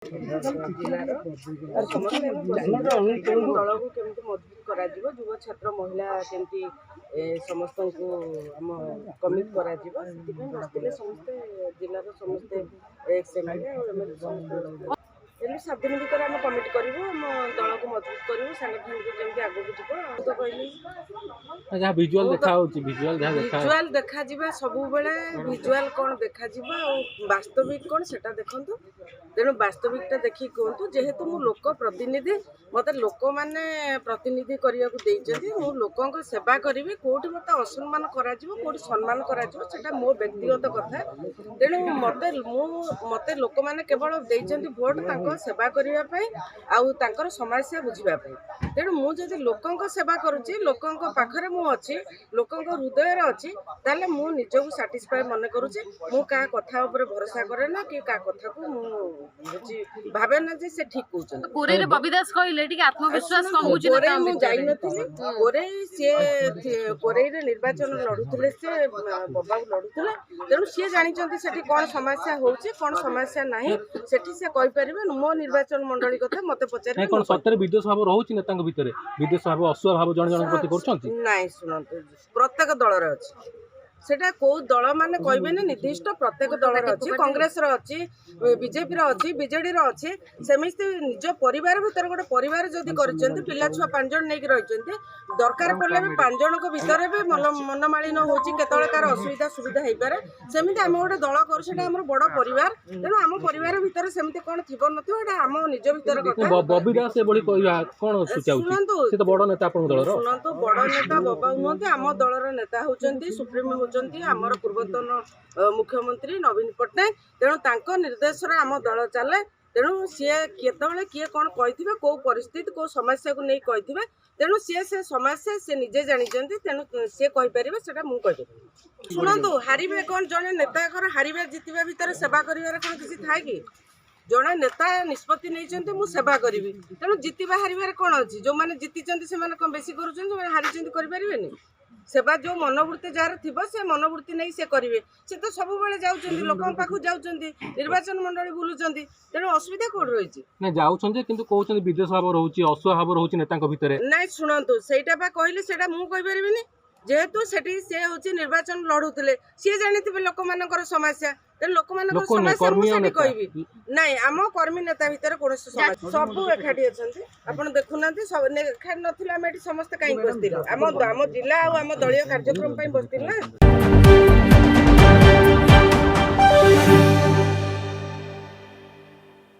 जिलार दल को केमती मजबूत कर युव छात्र महिला केमती समस्त को आम कमिट कर बसते समस्ते जिलार समस्ते एक्स एमएलए और एमएलए समस्त 7 दिन भर आम कमिट करूँ आम दल को मजबूत करूँ सांगठनिक जमी आगे जीव तो कहली विजुआल देखा सब बेले विजुआल कौन देखा वास्तविक कौन से देखु तेणु वास्तविकता देखिए कहतु जेहेतु मु लोक प्रतिनिधि मत लोक मैंने प्रतिनिधि करने को लोकों सेवा करी कौटी मत असम्मान कौटी सम्मान करा मो व्यक्तिगत कथा तेणु मत लोक मैंने केवल भोट सेवा करने आउर समस्या बुझापी तेणु मुझे लोकों सेवा करुच्ची लोकों पाखरे मु अच्छी लोकों हृदय अच्छी ताले मु निजक साटिस्फाई मन करुच्ची मु क्या कथा भरोसा करे ना कि क्या कथा को भावे ना जे से ठीक कहउछन कोरे बबी दास कहले टिक आत्मविश्वास कमुची कोरे मु जाई नथिली कोरे से कोरे रे निर्वाचन लडुतले से बबा लडुतले तेणु सी जानि चंती सेठी कोन समस्या होउची कोन समस्या नाही सेठी से कहि परिबे मो निर्वाचन मंडली कथा मते पचारे कोन सत्तर विदेश भाव रहउची नेतांग भितरे विदेश भाव असुआ भाव जण जण प्रति करछंती नाही सुनंतु प्रत्येक दल रे अछि सेटा को दल माने कहबे ना निर्दिष्ट प्रत्येक दल अच्छी कांग्रेस अच्छी बीजेपी अच्छी बीजेडी अच्छी सेमिति निज परिवार भीतर गोटे परिवार जदि करछंती पिला छुआ 5 जण नेकी रहिछंती दरकार पड़ले भी 5 जण को भीतर भी मनमालिन होची केतळे कार असुविधा सुविधा हेइ पारे सेमिति हम गोटे दल करू सेटा हमर बड़ परिवार तेणु हम परिवार भीतर सेमिति कोन थिबो नथिबो एटा हम निज भीतर कथा बबी दास ए बळी कहया कोन सुचाउची से तो बड़ नेता आपन दलर सुनंतु बड़ नेता बबा हुनते हम दलर नेता होचंती सुप्रीम आमर पूर्वतन मुख्यमंत्री नवीन पट्टनायक तेणु तांको निर्देश आम दल चले तेणु सी केतले किए कौन कही कौ परिस्थिति कौ समस्या को नहीं कही तेणु सी से समस्या से निजे जानी तेणु सी कहीपर से मुझे शुणु हारे कौन जड़े नेता हारे जितवा भितर सेवा कर कौन किसी थाए कि जड़े नेता निष्पत्ति नहीं मुझे सेवा करी तेणु जितवा हारे कौन अच्छी जो मैंने जीति से कौन बेसी कर हारी करें सेवा जो मनोवृत्ति जार थी से मनोवृत्ति नहीं से करेंगे से तो सब बेले जाऊँ लोक पाक जाऊँ निर्वाचन मंडली बुलूं तेणु असुविधा कौन रही कहते विदेश भाव रोचे असुआ भाव रोचे नेता भितर ना शुणु से कहली से मुझे जेहेतु से हूँ निर्वाचन लड़ुले सी जानी लोक मान समस्या लोक मान समस्या मुझे कहबी ना आम कर्मी नेता भितर कौन सब एकाठी अच्छा आप देखुना एकाठी ना आम समस्त कहीं बसलु आम जिला आम दलीय कार्यक्रम बसलु ना।